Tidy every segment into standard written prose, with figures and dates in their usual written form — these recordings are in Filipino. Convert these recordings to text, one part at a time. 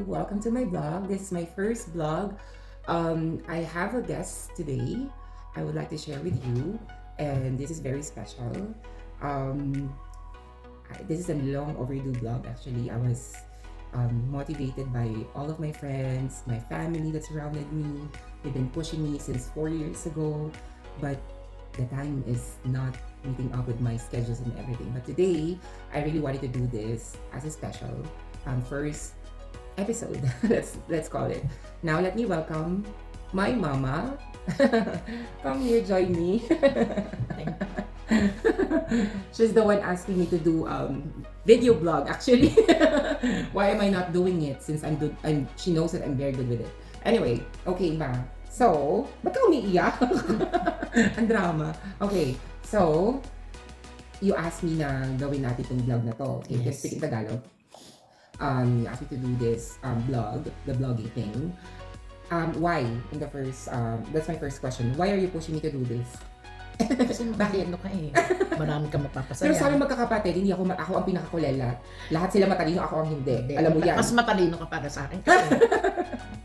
welcome to my blog. This is my first blog. I have a guest today I would like to share with you, and this is very special. Um, this is a long overdue blog actually. I was motivated by all of my friends, my family that surrounded me. They've been pushing me since 4 years ago, but the time is not meeting up with my schedules and everything. But today, I really wanted to do this as a special first episode. let's call it. Now let me welcome my mama. Come here, join me. She's the one asking me to do video blog actually. Why am I not doing it since she knows that I'm very good with it. Anyway, okay ma. So, ba't ka umiiyak? Ang drama. Okay, so, you asked me na gawin natin itong vlog na to. Okay, Yes. speaking Tagalog. You asked me to do this blog, the blogging thing. Why? In the first, that's my first question. Why are you pushing me to do this? Kasi matalino ka eh. Marami kang mapapasaya. Pero sa aming magkakapatid, hindi ako ang pinakakulela. Lahat sila matalino, ako ang hindi. Alam mo yan. Mas matalino ka para sa akin. Kasi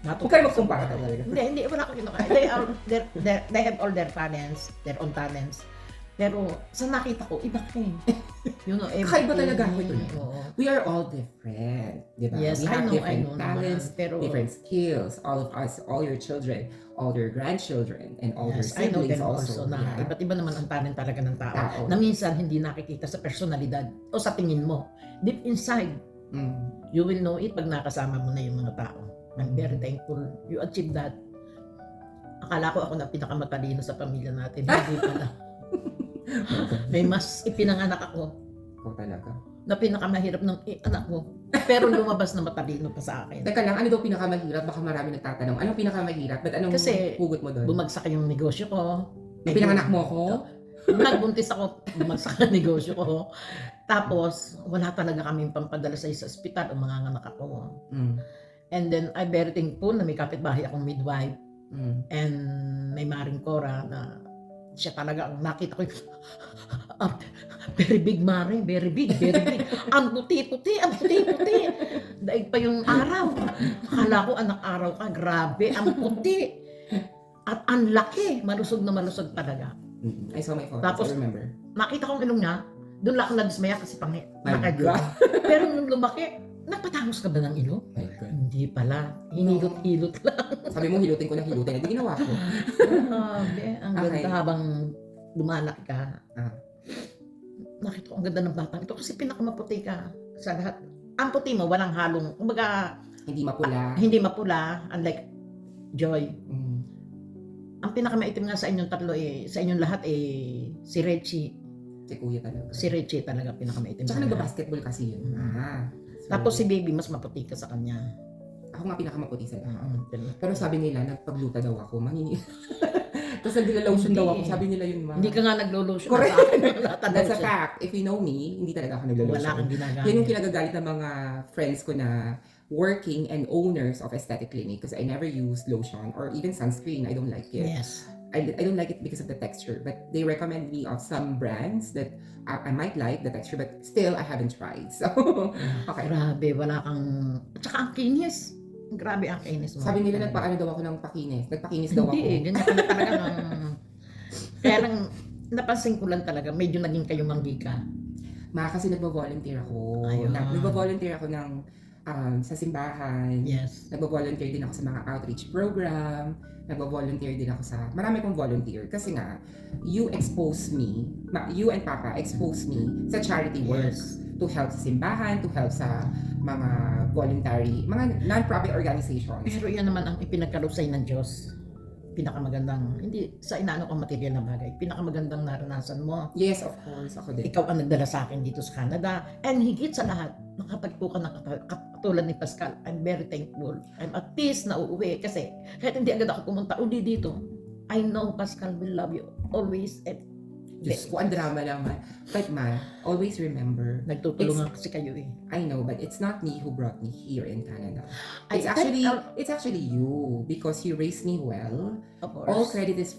Huwag kayo magkumpara talaga. Hindi, wala ko kinuha. They have all their talents, their own talents. Pero sa nakita ko, iba ka eh. You know, Kakaiba talaga ako ito. Oo. We are all different, di ba? Yes, We have I different know talents, naman, pero different skills. All of us, all your children, all your grandchildren, and all yes, your I know siblings them also. also na yeah. iba't iba naman ang talent talaga ng tao. Tao. Na minsan hindi nakikita sa personalidad o sa tingin mo. Deep inside, you will know it pag nakasama mo na yung mga tao. I'm very thankful you achieved that. Akala ko ako na pinakamatalino sa pamilya natin. Hindi pala. May mas ipinanganak ako Ikaw talaga. na pinakamahirap ng anak ko. Pero lumabas na matalino pa sa akin. Teka lang, ano daw pinakamahirap? Baka marami nagtatanong. Anong pinakamahirap? Ba't anong Kasi hugot mo doon? Bumagsak yung negosyo ko. Pinanganak mo ako? Nagbuntis ako, bumagsak ang negosyo ko. Tapos, wala talaga kaming pampadala sa ospital o mga anak ako. Mm. And then, I'm very thankful na may kapitbahay akong midwife. And may Maring Cora na siya talaga ang nakita ko very big Mare, very big. Ang puti-puti. Daig pa yung araw. Akala ko anak araw ka, grabe, ang puti. At ang laki, malusog na malusog talaga. I saw my photos, Tapos, I remember. Nakita kong ilong niya, doon lang ako nadismaya kasi My nakadyo. God. Pero nung lumaki, nagpatangos ka ba ng ilong? My God. Hindi pala, hinilot-hilot lang. Sabi mo, hilutin ko na hilutin. Hindi ginawa ko. Grabe, ang Okay. ganda habang lumalaki ka. Ah. Nakita ko ang ganda ng batang ito kasi pinakamaputi ka sa lahat. Ang puti mo, walang halong, kumbaga, Hindi mapula. hindi mapula, unlike Joy. Mm. Ang pinakamaitim nga sa inyong tatlo sa inyong lahat si Reggie. Si kuya talaga. Si Reggie talaga pinakamaitim. Tsaka sa lahat. nagba-basketball kasi yun. So, Tapos si Baby, mas maputi ka sa kanya. ako nga pinakamaputi sa lahat. Mm. Pero sabi nila, nagpagluta daw ako. Tapos nagla-lotion daw ako. Hindi. Sabi nila yun, ma. Hindi ka nga naglo-lotion. Correct. Sa akin, wala ka That's a lotion. fact. If you know me, hindi talaga ako Wala nagla-lotion. kang ginagawa. Yan yung kinagagalit ng mga friends ko na working and owners of aesthetic clinic because I never use lotion or even sunscreen. I don't like it. Yes. I don't like it because of the texture, but they recommend me of some brands that I might like the texture, but still I haven't tried. So, okay. Grabe, wala kang... At saka ang kinis. Grabe ang kinis mo. Sabi nila nagpaano daw ako ng pakinis. Nagpakinis daw ako. Hindi, ganyan ka na talaga ng... Kaya lang, napansin ko lang talaga, medyo naging kayo manggika. Kasi nagbo-volunteer ako. Ayun. Nagbo-volunteer ako ng sa simbahan. Yes. Nagbo-volunteer din ako sa mga outreach program. Nagbo-volunteer din ako sa... Marami kong volunteer. Kasi nga, you expose me, you and Papa expose me sa charity work. Yes. To help sa simbahan, to help sa mga voluntary, mga non-profit organizations. Pero yan naman ang ipinagkaloob sa'yo ng Diyos. Pinakamagandang, hindi sa inaano kang material na bagay, pinakamagandang naranasan mo. Yes, of course. Ako din. Ikaw ang nagdala sa akin dito sa Canada. And higit sa lahat, nakatagpo ka ng katulad ni Pascal. I'm very thankful. I'm at peace na uuwi kasi kahit hindi agad ako pumunta uli dito, I know Pascal will love you always. And Diyos ko, ang drama naman. But ma, always remember, nagtutulungan kasi kayo eh. I know, but it's not me who brought me here in Canada. I- It's actually you because you raised me well. Of course. All credit is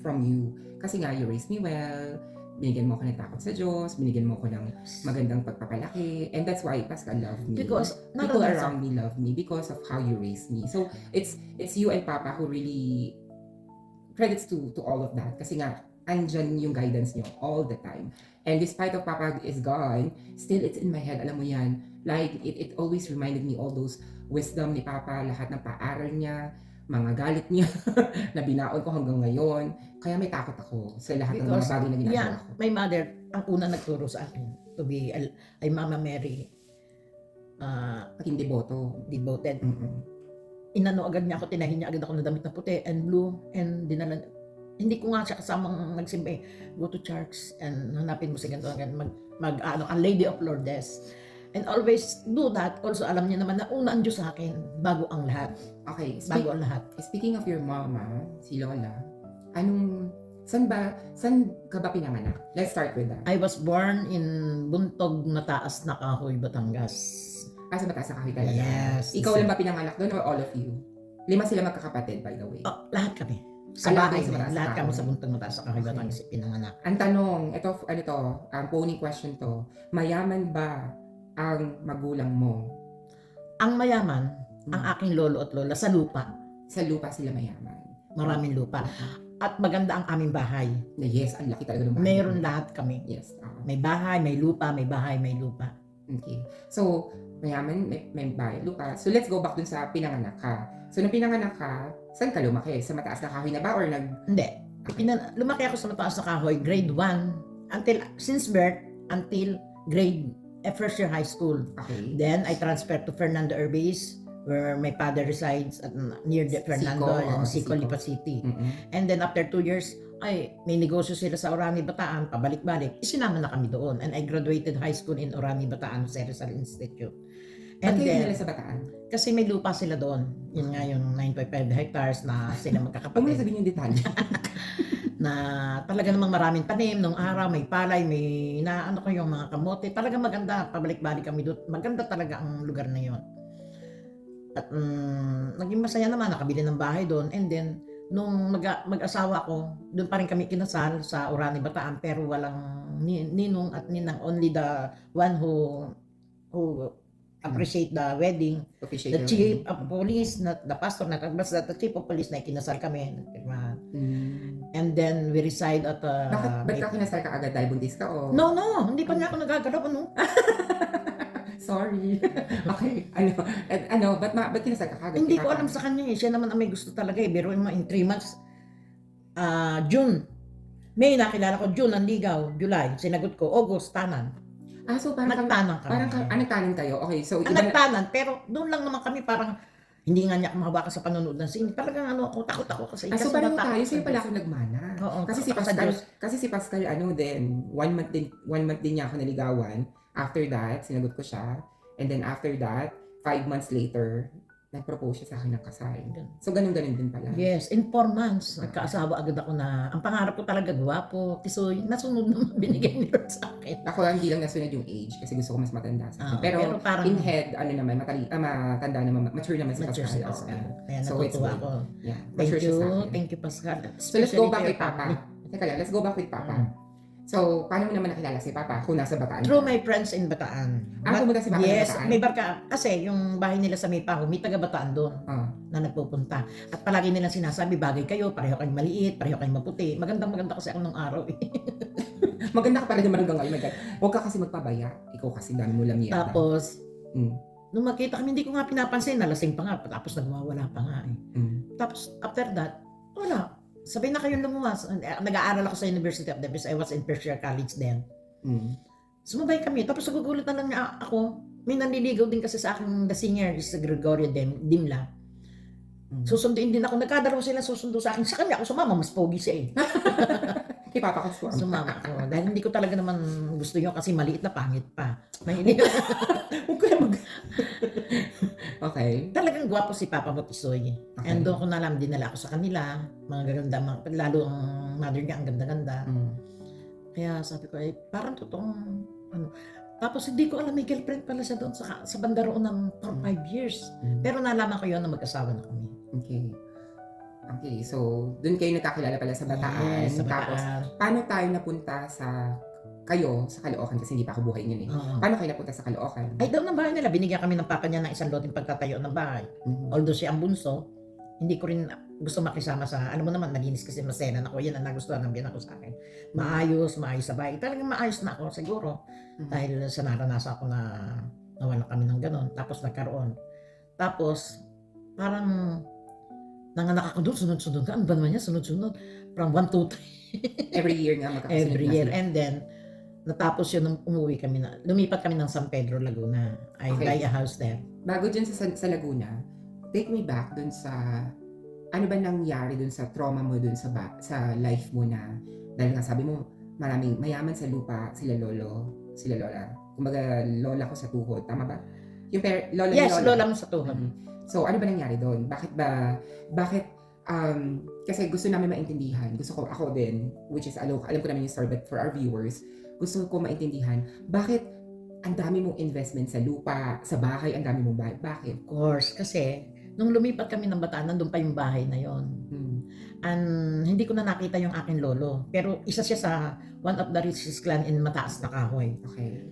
from you. Kasi nga, you raised me well. binigyan mo ako ng takot sa Diyos, binigyan mo ako ng magandang pagpapalaki, and that's why Pascal loved me. Because People naranasan. around me love me because of how you raised me. So it's you and Papa who really credits to all of that, kasi nga andyan yung guidance niyo all the time. And despite of Papa is gone, still it's in my head, alam mo yan. Like it always reminded me all those wisdom ni Papa, lahat ng paaral niya, mga galit niya na binaon ko hanggang ngayon. Kaya may takot ako sa lahat ng mga Because, bagay na ginagawa yan, ko. my mother, ang una nagturo sa akin to be ay Mama Mary, Maging deboto. devoted. Mm-mm. Inano agad niya ako, tinahin niya agad ako ng damit na puti and blue, and dinala, hindi ko nga siya kasamang nagsimba, go to church and hanapin mo si ganito, ang Lady of Lourdes. And always do that. Also, alam niya naman na una ang Diyos sa akin, bago ang lahat. Okay, Bago ang lahat. speaking of your mama, si Lola, saan ka ba pinanganak? Let's start with that. I was born in Buntog na Taas na Kahoy, Batangas. Sa mataas na kahoy talaga. Yes. Ikaw lang ba pinanganak doon or all of you? 5 sila magkakapatid, by the way. Oh, lahat kami. Sa Lahat bahay, kayo sa mataas na lahat kami kahoy. sa Buntog na Taas na Kahoy, Okay. Batangas, pinanganak. Ang tanong, ang pony question to, mayaman ba ang magulang mo? Ang mayaman, ang aking lolo at lola sa lupa. Sa lupa sila mayaman. Maraming lupa. At maganda ang aming bahay. Yes, ang laki talaga ng bahay. Mayroon lahat kami. Yes. May bahay, may lupa, may bahay, may lupa. Okay. So, mayaman, may bahay, lupa. So, let's go back dun sa pinanganak ka. So, nung pinanganak ka, saan ka lumaki? Sa mataas na kahoy na ba or Hindi. Lumaki ako sa mataas na kahoy, grade 1, since birth, until grade first year high school. Okay. Then, I transferred to Fernando Urbis, where my father resides at near Fernando and Sico, Lipa City. Mm-mm. And then, after 2 years, may negosyo sila sa Orani, Bataan, pabalik-balik. Isinama na kami doon. And I graduated high school in Orani, Bataan, Jose Rizal Institute. Ba't And kayo then, nila sa Bataan? kasi may lupa sila doon. Yun nga yung 9.5 hectares na sila Huwag mo na magkakapatid. sabihin yung detalye. Na talaga namang maraming tanim. Nung araw, may palay, may naano ko yung mga kamote. Talaga maganda. Pabalik-balik kami doon. Maganda talaga ang lugar na yon. At naging masaya naman. Nakabili ng bahay doon. And then, nung mag-asawa ko, doon pa rin kami kinasal sa Orani, Bataan. Pero walang ninong at ninang. Only the one who appreciate the wedding. Officiate The your chief wedding. of police, not the pastor, not basta the chief of police na ikinasal kami. And then we reside at Ba't ka kinasal ka agad dahil buntis ka o? No, hindi pa niya ako nagagalaw, ano? Sorry. Okay. Ba't kinasal ka agad? Hindi ko alam sa kanya eh. Siya naman ang may gusto talaga eh. Pero in 3 months, June, May nakilala ko, June ang ligaw, July, sinagot ko, August, tanan. So parang Nagtanan kami. nagtanan kayo. Okay, so iba na, Nagtanan, pero doon lang naman kami parang hindi nga niya mahawakan sa panonood ng sine. Talagang takot ako kasi. so kasi parang natakot tayo, sa sa'yo pala Diyos. ako nagmana. Oo, Kasi si Pascal, din, 1 month din niya ako naligawan. After that, sinagot ko siya. And then after that, 5 months later, nag-propose siya sa akin ng kasal. So ganun din pala. Yes, in 4 months, nagkaasawa agad ako na, ang pangarap ko talaga, gwapo, tisoy, nasunod naman binigay ni Lord sa akin. Ako hindi lang nasunod yung age kasi gusto ko mas matanda sa akin. Pero parang, in head, matanda naman, mature naman si mature si Pascal. Pascal. Kaya So, it's natutuwa good. ako. Yeah, Thank mature siya sa you, akin. thank you Pascal. So let's go back Especially with to your Papa. family. Teka lang, let's go back with Papa. So, paano mo naman nakilala si Papa kung nasa Bataan? Through my friends in Bataan. Pumunta si Papa Yes, sa Bataan? may barka. Kasi yung bahay nila sa Maypaho, may taga Bataan doon na nagpupunta. At palagi nilang sinasabi, bagay kayo, pareho kayong maliit, pareho kayong maputi. Maganda kasi ako nung araw eh. Maganda ka pala naman hanggang ngayon. Huwag ka kasi magpabaya. Ikaw kasi dami mo lang yata. Tapos, Mm. nung makita kami, hindi ko nga pinapansin, nalasing pa nga, tapos nagwawala pa nga eh. Tapos, after that, wala. Sabi na kayong lumuwas. Nag-aaral ako sa University of the Philippines. I was in first year college then. Sumabay kami. Tapos nagugulat na lang niya ako. May nanliligaw din kasi sa akin, the singer is Gregorio Dimla. Susunduin din ako. Nagkadalawa sila susundo sa akin. Sa kanya ako sumama. Mas pogi siya eh. Kay Papa ka swam. Sumama ako. Dahil hindi ko talaga naman gusto yun kasi maliit na pangit pa. Mahilig. Huwag ka mag... Okay. Talagang gwapo si Papa Motisoy. Okay. And doon ko na alam, dinala ako sa kanila. Mga gaganda, lalo ang mother niya, ang ganda-ganda. Kaya sabi ko, parang totoong ano. Tapos hindi ko alam, may girlfriend pala siya doon sa banda roon ng for 5 years. Pero nalaman ko yun na mag-asawa na kami. Okay. Okay, so dun kayo nagkakilala pala sa Bataan. Yes, sa Tapos, Bataan. paano tayo napunta kayo sa Caloocan kasi hindi pa ako buhay yun eh. Oo. Paano kayo napunta sa Caloocan? Ay, doon ng bahay nila, binigyan kami ng papa niya ng isang loteng pagtatayo ng bahay. Mhm. Although siya ang bunso, hindi ko rin gusto makisama sa, ano mo naman, naginis kasi maselan ako, yan ang nagustuhan ng biyanan ko sa akin. Maayos sa bahay. Talagang maayos na ako siguro. Mhm. Dahil sa naranasan ko na nawala kami ng ganon. Tapos nagkaroon. Tapos, parang nanganak ako doon, sunod-sunod ka. Ano ba naman yan? Sunod-sunod. From 1, 2, 3. Every year nga magkakasunod Every na year. sila. And then, natapos yun nung umuwi kami na, lumipat kami ng San Pedro, Laguna. I Okay. buy a house there. Bago dyan sa Laguna, take me back dun sa, ano ba nangyari dun sa trauma mo dun sa life mo na, dahil nga sabi mo, maraming mayaman sa lupa, sila lola. Kumbaga, lola ko sa tuhod, tama ba? Yung lola Yes, ni lola mo sa tuhod. Mhm. So, ano ba nangyari doon? Bakit, kasi gusto namin maintindihan, gusto ko, ako din, which is, alam ko naman yung story, but for our viewers, gusto ko maintindihan, bakit ang dami mong investment sa lupa, sa bahay, ang dami mong bahay, bakit? Of course, kasi nung lumipat kami ng Bataan, nandun pa yung bahay na yon. And hindi ko na nakita yung aking lolo. Pero isa siya sa one of the richest clan in Mataas na Kahoy. Okay.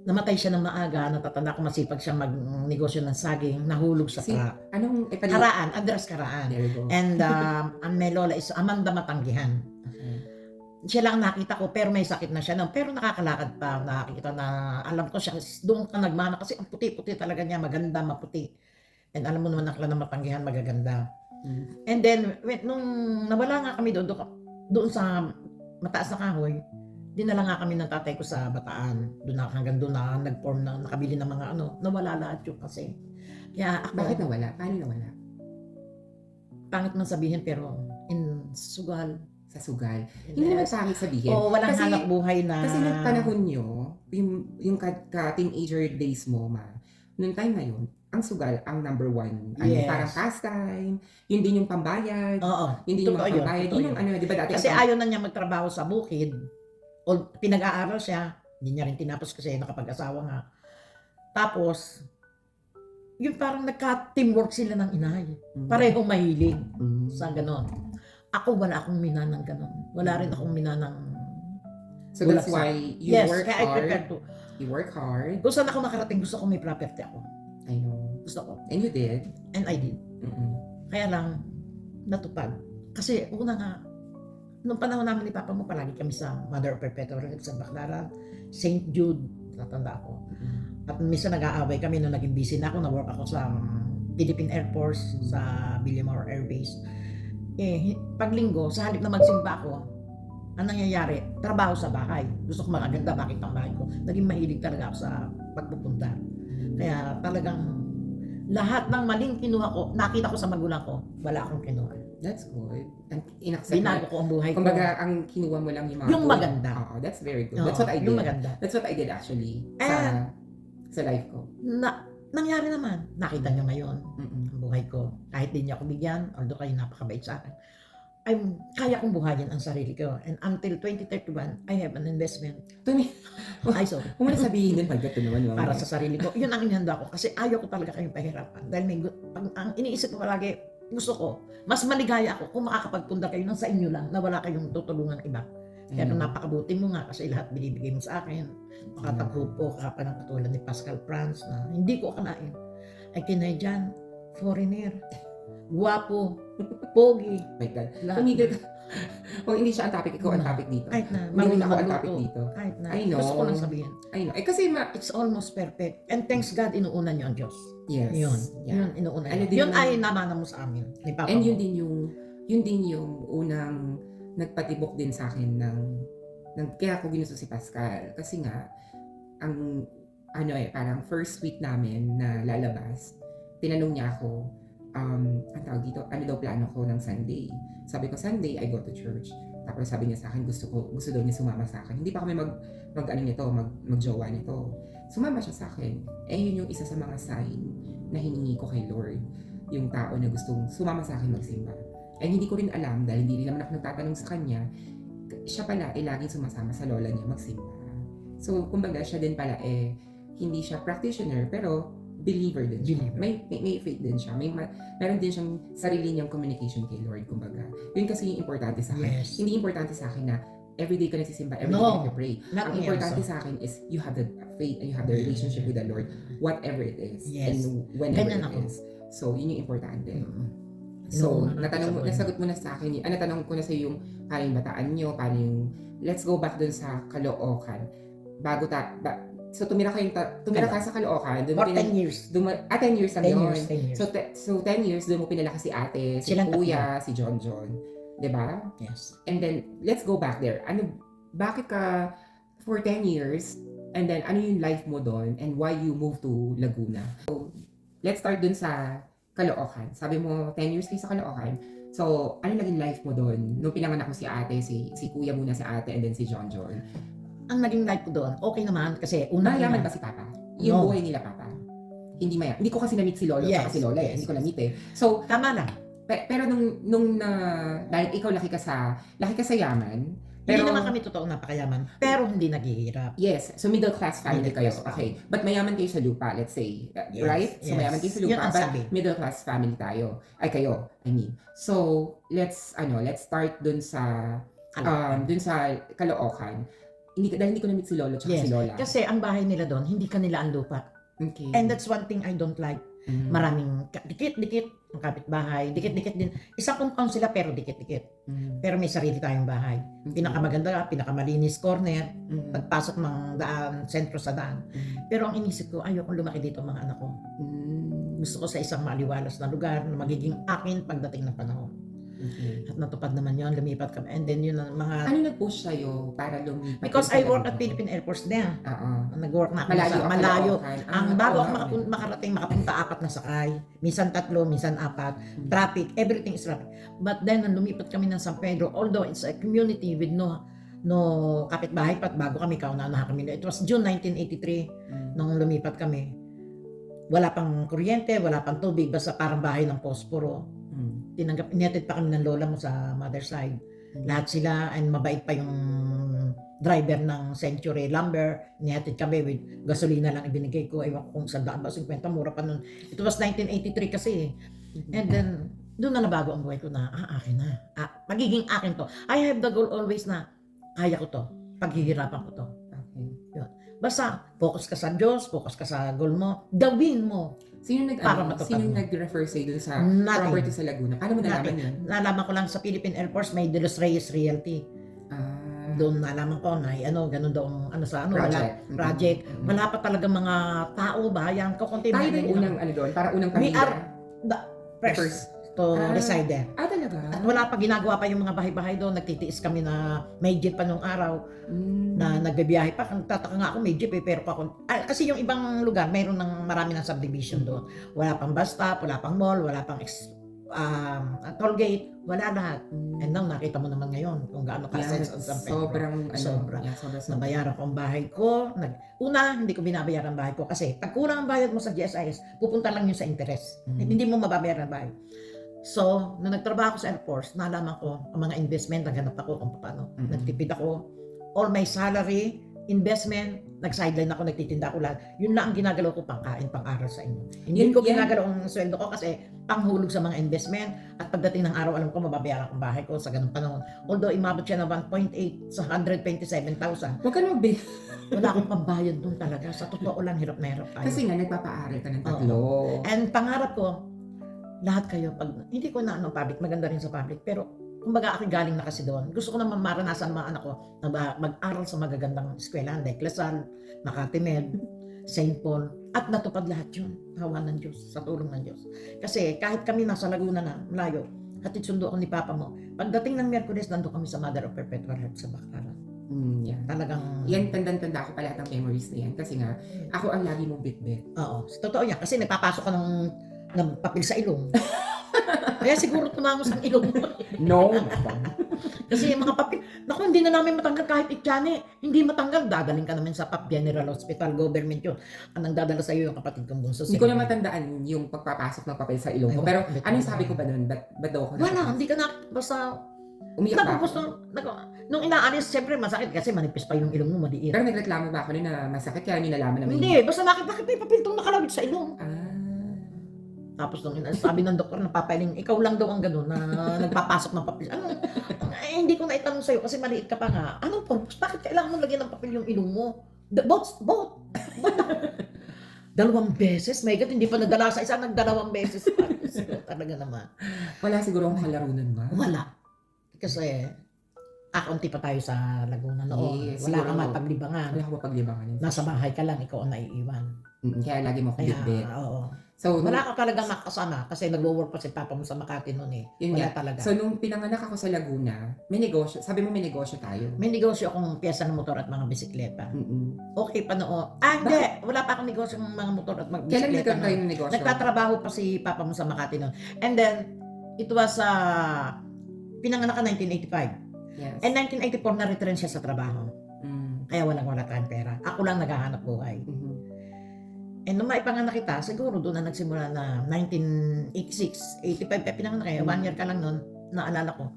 Namatay siya ng maaga, natatanda ko masipag siyang magnegosyo ng saging, nahulog sa truck. Anong Karaan, Andres Karaan. There you go. And ang may lola is Amanda Matanggihan. Okay. Siya lang nakita ko, pero may sakit na siya. Pero nakakalakad pa, nakikita na, alam ko siya, doon ka nagmana kasi ang puti-puti talaga niya, maganda, maputi. And alam mo naman ang clan ng Matanggihan, magaganda. And then, nung nawala nga kami doon sa Mataas na Kahoy, dinala nga kami ng tatay ko sa Bataan. Doon na, hanggang doon na nag-form na, nakabili ng mga nawala lahat yun kasi. Kaya ako, Bakit nawala? Paano nawala? pangit man sabihin, pero in sugal. Sa sugal. Hindi naman pangit sabihin. Walang Kasi- hanap buhay na. Kasi nung panahon nyo, yung ka-teenager days mo, noong time na yun, ang sugal ang number one. Yes. Parang pastime, yun din yung pambayad, Oo. yun din yung Totoo mga yun, pambayad. totoo Yun yung yun. di ba dati? Kasi ayaw na niya magtrabaho sa bukid. O pinag-aaral siya. Hindi niya rin tinapos kasi nakapag-asawa nga. Tapos, yun parang nagka-teamwork sila ng inay. Parehong mahilig sa ganon. Ako, wala akong mina ng ganon. Wala rin akong mina ng... So that's Bulak sa- why you Yes, work kaya I prefer hard. to. You work hard. Kung saan ako makarating, gusto ko may property ako. I know. Gusto ko. And you did. And I did. Mm-mm. Kaya lang, natupad. Kasi una nga, nung panahon namin ni Papa mo, palagi kami sa Mother of Perpetual sa Baclaran, St. Jude, natanda ako. At minsan nag-aaway kami nung naging busy na ako, na-work ako sa Philippine Air Force, sa Villamor Air Base. Pag linggo, sa halip na magsimba ako, ang nangyayari, trabaho sa bahay. Gusto ko magaganda, bakit ang bahay ko? Naging mahilig talaga ako sa pagpupunta. Kaya talagang lahat ng maling kinuha ko, nakita ko sa magulang ko, wala akong kinuha. That's good. And inaccept Binago ko ang buhay ko. Kumbaga, ang kinuha mo lang yung mga Yung good. maganda. Oo, that's very good. Oo, That's what I did. yung maganda. That's what I did actually sa life ko. Nangyari naman. Nakita niyo ngayon Mm-mm. ang buhay ko. Kahit di niyo ako bigyan, although kayo napakabait sa akin, kaya kong buhayin ang sarili ko. And until 2031, I have an investment. Ay, sorry. Kung wala sabihin din, pagkat naman. Para sa sarili ko. Yun ang inihanda ko. Kasi ayaw ko talaga kayong pahirapan. Dahil ang iniisip ko palagi, gusto ko, mas maligaya ako kung makakapagpunda kayo ng sa inyo lang na wala kayong tutulungan iba. Pero napakabuti mo nga kasi lahat binibigay mo sa akin. Makatagpo ka pa ng katulad ni Pascal Franz na hindi ko akalain. Ay Canadian, foreigner, guwapo, pogi. My God. Lahat Tumigil na. ka. Kung hindi siya ang topic, ikaw ang topic dito. Kahit na, Hindi rin marunong ako ang magluto. topic dito. Kahit na, I know. gusto ko lang sabihin. I know. Kasi It's almost perfect. And thanks God, inuuna niyo ang Diyos. yes. Yun. Yeah. Yun, inuuna Ano niyo. din Yun yung- ay namana mo sa amin. Ni Papa And mo. yun din yung unang nagpatibok din sa akin ng kaya ako ginusto si Pascal. Kasi nga, parang first week namin na lalabas, tinanong niya ako, ang tawag dito, ano daw plano ko ng Sunday. Sabi ko, Sunday, I go to church. Tapos sabi niya sa akin, gusto daw niya sumama sa akin. Hindi pa kami magjowa nito. Sumama siya sa akin. Yun yung isa sa mga sign na hiningi ko kay Lord. Yung tao na gustong sumama sa akin magsimba. Hindi ko rin alam, dahil hindi rin naman ako nagtatanong sa kanya, siya pala laging sumasama sa lola niya magsimba. So, kumbaga, siya din pala hindi siya practitioner, pero believer din siya. Believer. May faith din siya. Meron din siyang sarili niyang communication kay Lord, kumbaga. Yun kasi yung importante sa akin. Yes. Hindi importante sa akin na everyday ka nagsisimba, everyday No. ka nagpe-pray. Not Ang me importante also. sa akin is you have the faith and you have the relationship with the Lord, whatever it is, Yes. and whenever Ganyan it ako. is. So, yun yung importante. Mm. So, Inuuna natin sa buhay. nasagot mo na sa akin, natanong ko na sa yung paano yung bataan nyo, paano yung, let's go back dun sa Caloocan. So, tumira ka sa Caloocan. For 10 years. 10 years lang 10 yun. years, 10 years. So 10 years, doon mo pinalaki si ate, si Silang kuya, si John. Diba? Yes. And then, let's go back there. Bakit ka for 10 years, and then ano yung life mo doon, and why you moved to Laguna? So, let's start dun sa Caloocan. Sabi mo, 10 years kayo sa Caloocan. So, ano naging life mo doon? Nung pinanganak mo si ate, si kuya muna si ate, and then si John. Ang naging life ko doon, okay naman kasi una Mayaman ba si Papa? Yung No. buhay nila, Papa? Hindi mayaman. Hindi ko kasi na-meet si Lolo at Yes, si Lola. yes. Hindi ko na-meet eh. So, Tama lang. pero nung dahil ikaw laki ka sa yaman, pero, Hindi naman kami totoong napakayaman, pero hindi naghihirap. yes, so middle class family Middle kayo. class family. Okay. But mayaman kayo sa lupa, let's say. Yes, Right? So yes. mayaman kayo sa Yun lupa, ang but sabi. middle class family tayo. Ay kayo, I mean. So, let's start dun sa Caloocan. Dahil hindi ko na-meet si Lolo at Yes. si Lola. Kasi ang bahay nila doon, hindi kanila ang lupa. Okay. And that's one thing I don't like. Mm. Maraming dikit-dikit ang kapitbahay, dikit-dikit din. Isang compound sila pero dikit-dikit. Mm. Pero may sarili tayong bahay. Okay. Pinakamaganda, pinakamalinis corner, Mm. pagpasok ng daan, sentro sa daan. Mm. Pero ang inisip ko, ayokong lumaki dito ang mga anak ko. Mm. Gusto ko sa isang maliwalas na lugar na magiging akin pagdating ng panahon. Okay. At natupad naman yon, lumipat kami. And then yun ang mga... Ano nag-push sa'yo para lumipat? Because I work at Philippine Air Force din. Oo. Nag-work na ako Malayo sa ako, malayo. Caloocan. Ang bago ako oo. makarating, makapunta 4 na sakay. Minsan 3, minsan 4. Traffic, everything is traffic. But then, nung lumipat kami ng San Pedro, although it's a community with no kapitbahay pat bago kami, kauna-unahan kami. It was June 1983 Mm. nung lumipat kami. Wala pang kuryente, wala pang tubig, basta parang bahay ng posporo. Mm. Inatid pa kami ng lola mo sa mother side. Mm. Lahat sila, and mabait pa yung driver ng Century Lumber. Inihatid kami with gasolina lang ibinigay ko. Ewan ko kung 100 ba, 50, mura pa nun. It was 1983 kasi. And then, doon na nabago ang buhay ko na, akin na. Magiging akin to. I have the goal always na, kaya ko to. Paghihirapan ko to. Okay. Basta, focus ka sa Diyos, focus ka sa goal mo, gawin mo. Sino Para matupad sino mo. nag-refer sa'yo dun sa Nothing. property sa Laguna? Paano mo nalaman yun? Nalaman ko lang sa Philippine Air Force, may De Los Reyes Realty. Ah, Doon nalaman ko na ganun daw ang project. project. Mm-mm. Wala pa talaga mga tao, bayan, kakunti Tayo mga din ganyan. unang doon, para unang We pamilya. first First. to Ah. reside there. Talaga? At wala pa, ginagawa pa yung mga bahay-bahay doon. Nagtitiis kami na may jeep pa nung araw Mm. na nagbibiyahe pa. Tataka nga ako, may jeep pero pa ako. Kasi yung ibang lugar, mayroon ng marami ng subdivision doon. Wala pang bus stop, wala pang mall, wala pang toll gate, wala lahat. And now, nakita mo naman ngayon kung gaano ka-assets ang San Pedro. Sobra. Sobra. Sobra. Nabayaran ko ang bahay ko. Una, hindi ko binabayaran ang bahay ko kasi pag kulang ang bayad mo sa GSIS, pupunta lang yun sa interest. Hindi mo mababayaran ang bahay. So, nung nagtrabaho ako sa Air Force, nalaman ko ang mga investment, naghanap ako kung paano. Nagtipid ako. All my salary, investment, nag-sideline ako, nagtitinda ako lahat. Yun lang ang ginagalaw ko, pangkain, pang-aral sa inyo. Hindi ko ginagalaw ang sweldo ko kasi panghulog sa mga investment at pagdating ng araw, alam ko, mababayaran ko ang bahay ko sa ganung panahon. Although, imabot siya na 1.8 sa 127,000. Huwag ka nang Wala akong pambayad doon talaga. Sa totoo lang, hirap na hirap tayo. Kasi nga, nagpapaaral ka ng 3. And pangarap ko, lahat kayo, hindi ko na public, maganda rin sa public, pero kumbaga ako galing na kasi doon. Gusto ko naman maranasan ng mga anak ko na mag-aral sa magagandang eskwelahan like Lasal, Makati Med, St. Paul, at natupad lahat yun. Hawa ng Diyos, sa tulong ng Diyos. Kasi kahit kami nasa Laguna na, malayo, hatid sundo ako ni Papa mo. Pagdating ng Miyerkules, nandun kami sa Mother of Perpetual Help sa Baclaran. Yeah. Talagang... Yan, tanda ko pa lahat ng memories na yan. Kasi nga, ako ang lagi mong bit-bit. Oo, totoo yan. Kasi nagpapasok ka ng papel sa ilong. Kaya siguro tumangos ang ilong mo. No. Kasi yung mga papel, naku, hindi na namin matanggal kahit ityane. Hindi matanggal, dadaling ka namin sa PAP General Hospital, government yun. Ang nagdadala sa iyo yung kapatid kong bunso. Hindi ko na matandaan yung pagpapasok ng papel sa ilong ko. Pero ano yung sabi ko ba nun? Ba't daw ako Wala, hindi ka na, basta Umiyak ba Tapos ako? nung inaalis, siyempre masakit kasi manipis pa yung ilong mo, maliit. Pero nagreklamo ba ako nun na masakit kaya nilalaman na may... Hindi, basta bakit may papel itong nakalawit sa ilong? Ah. Tapos nung sabi ng doktor, napapaling, ikaw lang daw ang gano'n na nagpapasok ng papel. Ano, hindi ko na itanong sa'yo kasi maliit ka pa nga. Anong purpose? Bakit kailangan mo lagyan ng papel yung ilong mo? Both. Dalawang beses? My God, hindi pa nadala sa isa, nagdalawang beses pa. Talaga naman. Wala siguro akong kalaro nun, ma. Wala. Kasi, kaunti pa tayo sa Laguna noon. Yes, Wala siguro. kang mapaglibangan. Wala akong paglibangan yun. Nasa bahay ka lang, ikaw ang naiiwan. Kaya lagi mo akong Kaya, bitbit. oo. So, Wala ka talagang makasama kasi nagwo-work pa si Papa mo sa Makati noon eh. yun Wala nga. talaga. So, nung pinanganak ako sa Laguna, may negosyo. Sabi mo may negosyo tayo. May negosyo akong piyesa ng motor at mga bisikleta. Mm-mm. Okay pa noon. Hindi. Wala pa akong negosyo ng mga motor at mga Kailan bisikleta nagkaroon kayo noon. ng negosyo? Nagtatrabaho pa si Papa mo sa Makati noon. And then, it was pinanganak ka 1985. Yes. And 1984 na-return siya sa trabaho. Mm. Kaya wala tayong pera. Ako lang naghahanap buhay. Mhm. And nung maipanganak kita, siguro doon na nagsimula na 1986, 85 pinanganak kayo. 1 year ka lang noon, naalala ko.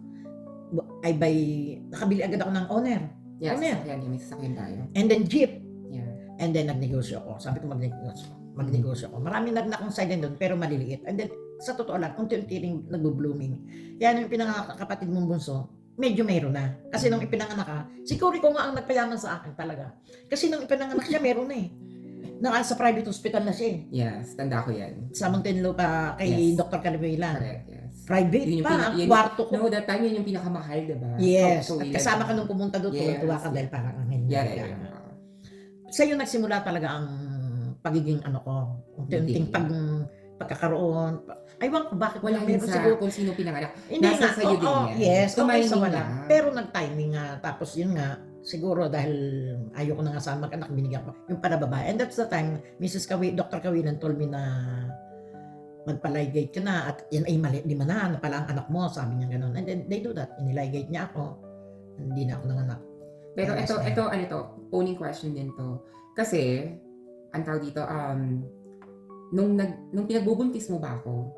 Nakabili agad ako ng owner. Yes, Ano yan? sasakyan yun. May sasakyan tayo. And then jeep. Yeah. And then nagnegosyo ako. Sabi ko magnegosyo ako. Marami na akong side doon pero maliliit. And then sa totoo lang, unti-unti rin nagbo-blooming. Kaya nung pinanganak kapatid mong bunso, medyo mayroon na. Kasi nung ipinanganak ka, siguro ko nga ang nagpayaman sa akin talaga. Kasi nung ipinanganak siya, meron na eh. Sa private hospital na siya eh. Yes, tanda ko yan. Sa Muntinlupa kay Yes. Dr. Calibuela. Correct, yes. Private Yun yung pa, ang yun- kwarto ko. No, that time yun yung pinakamahal, diba? Yes, So, at kasama ka nung pumunta doon, Yes. tuwa ka dahil parang ang hindi. Yeah. Sa'yo nagsimula talaga ang pagiging ano ko, unti-unting pagkakaroon. Aywan ko bakit Wala rin meron sa siguro. kung sino pinanganak. Hindi Nasa nga, sa'yo din oo, yan. yes, okay Tumiming sa wala. lang. Pero nag-timing nga, tapos yun nga, siguro dahil ayoko na nga sana mag-anak, binigyan ko. Yung para babae. And that's the time, Dr. Kawilan told me na magpa-ligate ka na at yan ay mali, 5 na pala ang anak mo, sabi niya gano'n. And then they do that, iniligate niya ako. Hindi na ako nanganak. Pero Yes, ito, ano to, owning question din to. Kasi, ang tawag dito, nung pinagbubuntis mo ba ako,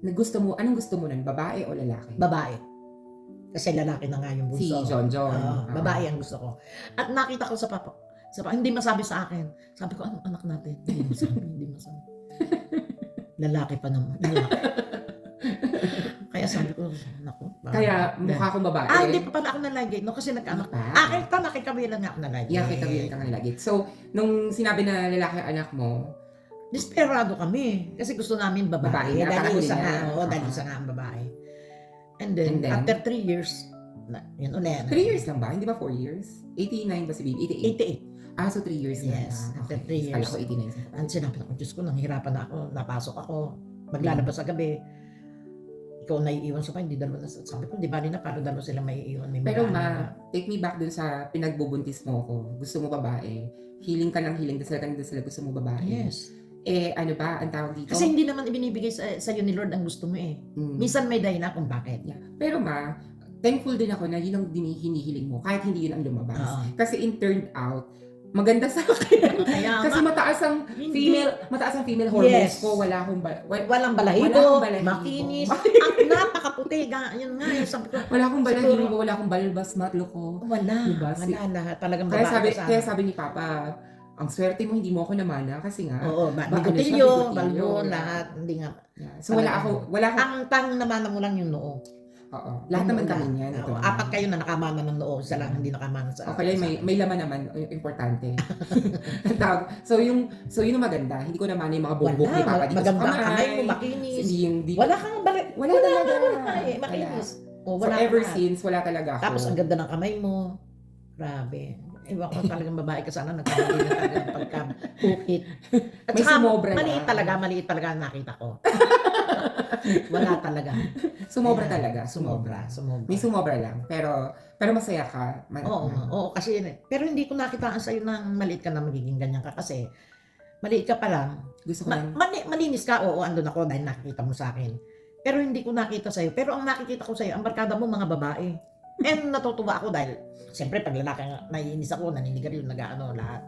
anong gusto mo nun? Babae o lalaki? Babae. Kasi lalaki na nga yung bunso. Si John. Babae ang gusto ko. At nakita ko sa papa, hindi masabi sa akin. Sabi ko, anong anak natin? Hindi masabi. Lalaki pa naman. Lalaki. Kaya sabi ko, naku. Kaya mukha akong babae. Hindi pa pala ako nalagay. No, kasi nagkaanak. Pa. Tama, kay Kawilan nga ako nalagay. Yeah, kita ka nga lagi. So, nung sinabi na lalaki ang anak mo, Desperado kami. Kasi gusto namin babae. Babae na, Dahil parang isa huli nga. na. Oo, dahil isa nga ang babae. And then, And then? after 3 years, yun ulit. 3 years lang ba? Hindi ba 4 years? 89 ba si baby? 88. 88. So 3 years na. Yes, after 3 years. Kala ko 89 sa Ang sinabi ko, Diyos ko, nanghirapan na ako, napasok ako, maglalabas sa gabi. Ikaw naiiwan sa pa, hindi dalawa na. Sabi ko, di ba na para dalawa sila maiiwan. May Pero mag-anak. take me back dun sa pinagbubuntis mo ko. Gusto mo babae. Healing ka ng healing. Dasal ka ng dasal. Gusto mo babae. Yes. Ano ba ang tawag dito? Kasi hindi naman ibinibigay sa'yo ni Lord ang gusto mo eh. Minsan may dahilan kung bakit. Yeah. Pero thankful din ako na yun ang hinihiling mo. Kahit hindi yun ang lumabas. Oo. Kasi in turned out, maganda sa akin. Kaya Kasi mataas ang Hindi. female hormones Yes. ko. Wala akong walang balahibo, Wala akong balahibo. makinis, at napakaputi. Yun nga, sabi ko, Wala akong Siguro- balahibo, wala akong balbas, matlo ko. wala. Diba? Wala lahat. Talagang Kaya babae kaya kasama. sabi ni Papa, ang swerte mo hindi mo ako namana kasi nga. Oo, ano siya, bigotilyo, bigotilyo, balbo, yeah. lahat. Hindi nga. Yeah. So wala akong Ang tanging namana mo lang yung noo. oo. Lahat naman kami niyan. Oo, 4 kayo na nakamana ng noo, isa lang hindi nakamana sa Okay, may laman naman, importante. so yun ang maganda. Hindi ko naman yung mga bugbog ni Papa dito maganda sa ang kamay mo, makinis. Hindi yung Wala kang balik. Wala talaga. Makinis. O, So wala ever ka. since, wala talaga ako. Tapos ang ganda ng kamay mo. Grabe. Ewan ko talagang babae ka sana nagkamali na talaga ng pagka-ukit. At May saka, sumobra na. maliit talaga ang nakita ko. Wala talaga. Sumobra Ayan, talaga. Sumobra. May sumobra lang. Pero masaya ka. Oo, kasi pero hindi ko nakitaan sa'yo na maliit ka na magiging ganyan ka kasi maliit ka pa lang. Gusto ko lang. Malinis ka, oo, andun ako dahil nakikita mo sa akin. Pero hindi ko nakita sa'yo. Pero ang nakikita ko sa'yo, ang barkada mo mga babae. And natutuwa ako dahil, siyempre pag lalaki nga, naiinis ako, naninigarilyo, nag-ano, lahat.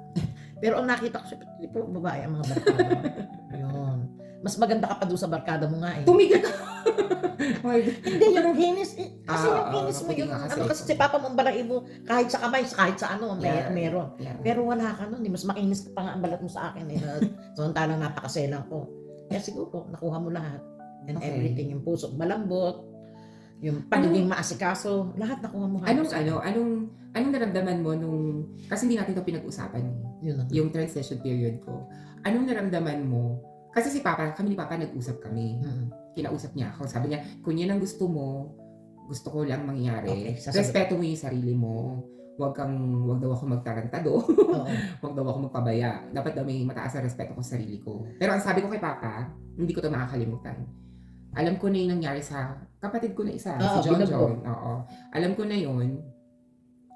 Pero ang nakita ko, siyempre, hindi po babae ang mga barkada. Yun. Mas maganda ka pa doon sa barkada mo nga eh. Tumigil ka. Oh my God. Hindi, yung kinis, kasi yung kinis mo maputi yun, nga kasi ano kasi ito. si Papa mong balahibo, kahit sa kamay, kahit sa ano, Yeah. meron. Yeah. Pero wala ka nun, mas makinis pa nga ang balat mo sa akin eh. Samantalang napakaselang ko. Kaya siguro, nakuha mo lahat. And Okay. everything, yung puso, malambot, yung pagiging maasikaso, lahat nakuha mo. Anong naramdaman mo nung, kasi hindi natin ito pinag-usapan eh, Yun lang. yung transition period ko. Anong naramdaman mo? Kasi kami ni Papa nag-usap kami. Kinausap niya ako. Sabi niya, kung yan ang gusto mo, gusto ko lang mangyari. Okay, sasagot. Respeto mo yung sarili mo. Wag daw ako magtarantado. Oo. Wag daw ako magpabaya. Dapat daw may mataas na respeto ko sa sarili ko. Pero ang sabi ko kay Papa, hindi ko to makakalimutan. Alam ko na yung nangyari sa kapatid ko na isa, Oo, si John binugbog. John. Oo. Alam ko na yun.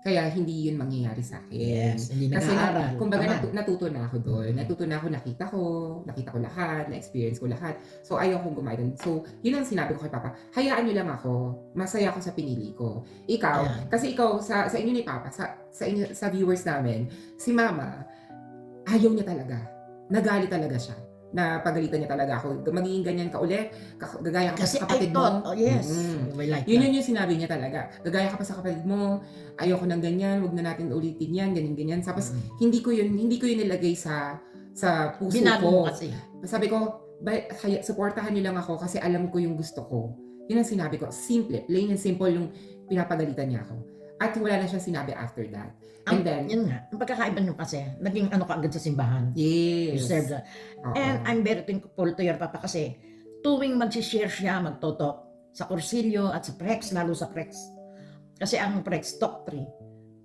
Kaya hindi yun mangyayari sa akin. Yes, hindi Kasi nag-aaral. kumbaga Tama. natuto na ako doon. Natuto na ako, nakita ko lahat, na-experience ko lahat. So ayaw kong gumaya doon. So yun ang sinabi ko kay Papa, hayaan niyo lang ako. Masaya ako sa pinili ko. Ikaw, Ayan. kasi ikaw sa inyo ni Papa, sa viewers namin, si Mama, ayaw niya talaga. Nagalit talaga siya. Na pagalitan niya talaga ako. Magiging ganyan ka ulit, gagaya ka pa Kasi sa I kapatid thought, mo. oh yes, Mm. may like Yun that. yung sinabi niya talaga. Gagaya ka pa sa kapatid mo, ayoko ng ganyan, wag na natin ulitin yan, ganyan. Tapos hindi ko yun nilagay sa puso Binago ko. mo kasi. Sabi ko, supportahan niyo lang ako kasi alam ko yung gusto ko. Yun ang sinabi ko. Simple, plain and simple yung pinapagalitan niya ako. At wala na siyang sinabi after that. And then, Yun nga, ang pagkakaiba nyo kasi, naging ano ka agad sa simbahan. You yes. serve that. Oo. And I'm very thankful to your Papa kasi tuwing mag-share siya, magtotok sa kursilyo at sa prex, lalo sa prex. Kasi ang prex, top 3,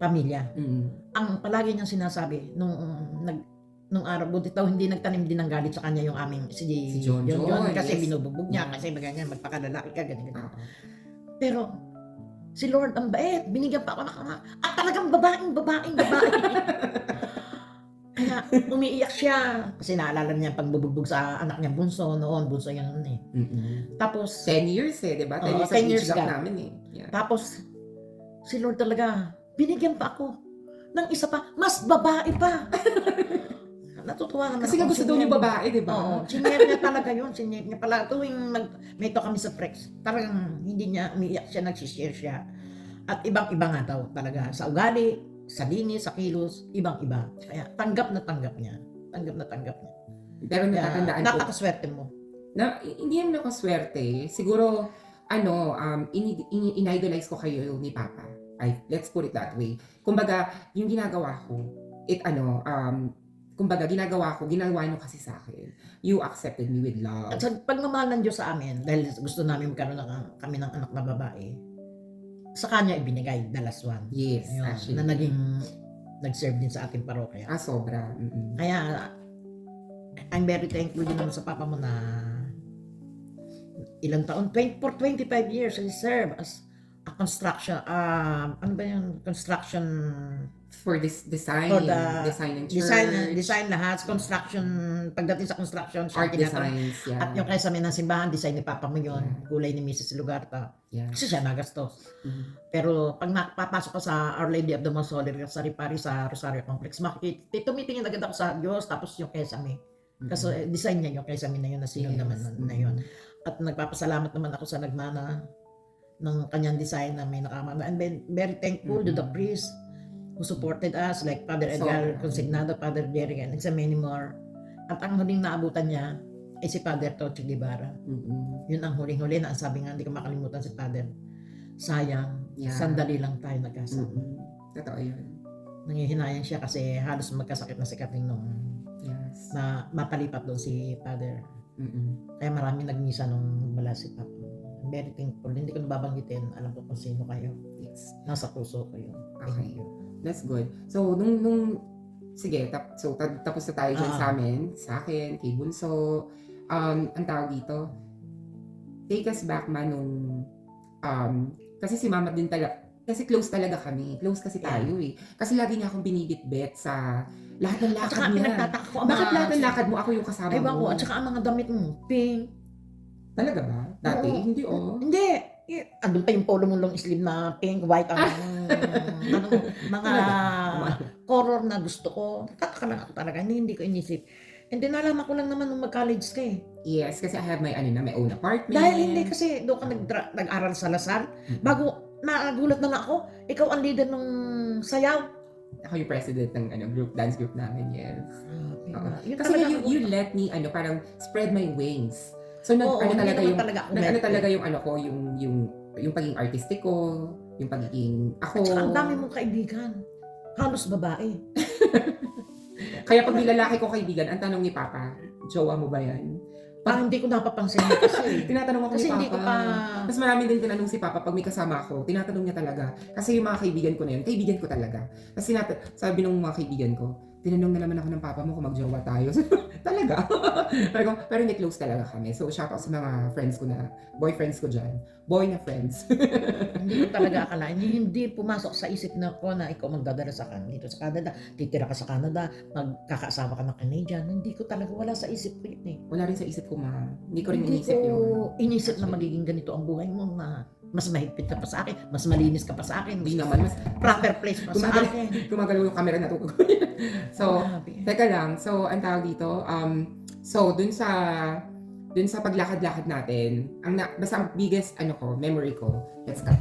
pamilya. Mm. Ang palagi niyang sinasabi, nung araw, buti daw hindi nagtanim din ng galit sa kanya yung aming si John John, kasi yes. binubugbog niya, Mm. kasi ganyan, magpakalalaki ka, ganyan. Oo. Pero, si Lord ang bait, binigyan pa ako at talagang babae. Kaya umiiyak siya kasi naalala niya ang pagbubugbog sa anak niya bunso yan eh. Mm-mm. Tapos 10 years eh, di ba? 10 Oo, years 10 ang years age gap gap. namin eh. Yeah. tapos si Lord talaga binigyan pa ako ng isa pa, mas babae pa. Natutuwa naman Kasi ako. nga gusto daw niyo babae, di ba? Oo, sinyer niya talaga yun. Sinyer niya pala. Tuwing may to kami sa Prex, talagang hindi niya umiiyak siya, nagsishare siya. At ibang-iba nga daw talaga. Sa ugali, sa linis, sa kilos, ibang-iba. Kaya tanggap na tanggap niya. Pero Kaya natatandaan ko, napakaswerte mo. hindi naman ako swerte. Siguro, in-idolize ko kayo ni Papa. Let's put it that way. Kumbaga, yung ginagawa ko, ginawa nyo kasi sa akin. You accepted me with love. At sa pagmamahal ng Diyos sa amin, dahil gusto namin magkaroon kami ng anak na babae, sa kanya ibinigay, the last one. Yes, Yun, actually. na nag-serve din sa ating parokya. Sobra. Mm-mm. Kaya, I'm very thankful din naman sa Papa mo na ilang taon, for 25 years, I serve as a construction, construction, For this design, For the design and church, design lahat, construction, pagdating sa construction, siya art tinatawag. designs, yeah. At yung kaysa ng simbahan, design ni Papa mo yun, Yeah. kulay ni Mrs. Lugarta. Yeah. Kasi siya nagastos. Mhm. Pero pag papasok ko sa Our Lady of the Most Holy Rosary Parish sa Rosario Complex, tumitingin agad ako sa Diyos, tapos yung kesame. Kasi design niya yung kesame na yun, na siyon Yes. naman na yun. At nagpapasalamat naman ako sa nagmana ng kanyang design na may nakamana. And very thankful to the priest who supported us, like Father Edgar Consignado, Father Jerry, and so many more. At ang huling naabutan niya ay si Father Tocho Guevara. Mm-mm. Yun ang huling-huli na ang sabi nga, hindi ko makalimutan si Father. Sayang, Yeah. sandali lang tayo nagkasama. Mm-mm. Totoo yun. Nangihinayang siya kasi halos magkasakit na si Kating nung Yes. na mapalipat doon si Father. Mm-mm. Kaya marami nagmisa nung wala si Papa. I'm very thankful. Hindi ko nababanggitin. Alam ko kung sino kayo. Yes. Nasa puso ko yun. Okay. Thank you. That's good. So, sige, tapos na tayo dyan sa amin, sa akin, kay Bunso. Ang tawag dito, take us back man nung, kasi si Mama din talaga, kasi close talaga kami. Close kasi tayo eh. Kasi lagi niya akong binibitbit sa lahat ng At lakad saka niya. pinagtataka ko ang Bakit mga... lahat ng lakad mo, ako yung kasama Ewan ko. mo? At saka ang mga damit mo, pink. Talaga ba? Dati? Oo. Hindi oh. Hindi. Andun pa yung polo mong long sleeve na pink, white, mga color na gusto ko. Tataka lang ako talaga. Hindi ko inisip. And then nalaman ko lang naman nung mag-college ka eh. Yes, kasi I have my own apartment. Dahil hindi kasi doon ka nag-aral sa Lasal. Bago nagulat na lang ako, ikaw ang leader ng sayaw. Ako yung president ng dance group namin, yes. Oo. Yun Kasi talaga you let me parang spread my wings. So Oo, hindi talaga naman yung talaga ako nag-ano meron. talaga yung ko, yung pagiging artistic ko, yung pagiging ako. At saka ang dami mong kaibigan. Halos babae. Kaya pag nilalaki ko kaibigan, ang tanong ni Papa, jowa mo ba yan? Parang hindi ko napapansin yun kasi. Tinatanong ako Kasi ni Papa. hindi ko pa... Mas marami din tinanong si Papa pag may kasama ako. Tinatanong niya talaga. Kasi yung mga kaibigan ko na yun, kaibigan ko talaga. Kasi sabi ng mga kaibigan ko, tinanong na naman ako ng Papa mo kung magjowa tayo. Talaga. Pero hindi close talaga kami. So shout out sa mga friends ko na, boyfriends ko dyan. Boy na friends. Hindi ko talaga akalain. Hindi pumasok sa isip na ko na ikaw magdadala sa dito sa Canada. Titira ka sa Canada. Magkakaasawa ka ng Canadian. Hindi ko talaga, wala sa isip ko yun eh. Wala rin sa isip ko, ma. Hindi ko rin Hindi inisip ko yun. inisip na magiging ganito ang buhay mo na mas mahigpit ka pa sa akin, mas malinis ka pa sa akin, Hindi naman. Mas proper place pa sa akin. gumagalaw yung camera na to. So, teka lang. So, ang tawag dito, so, dun sa paglakad-lakad natin, basta ang biggest, memory ko, let's cut.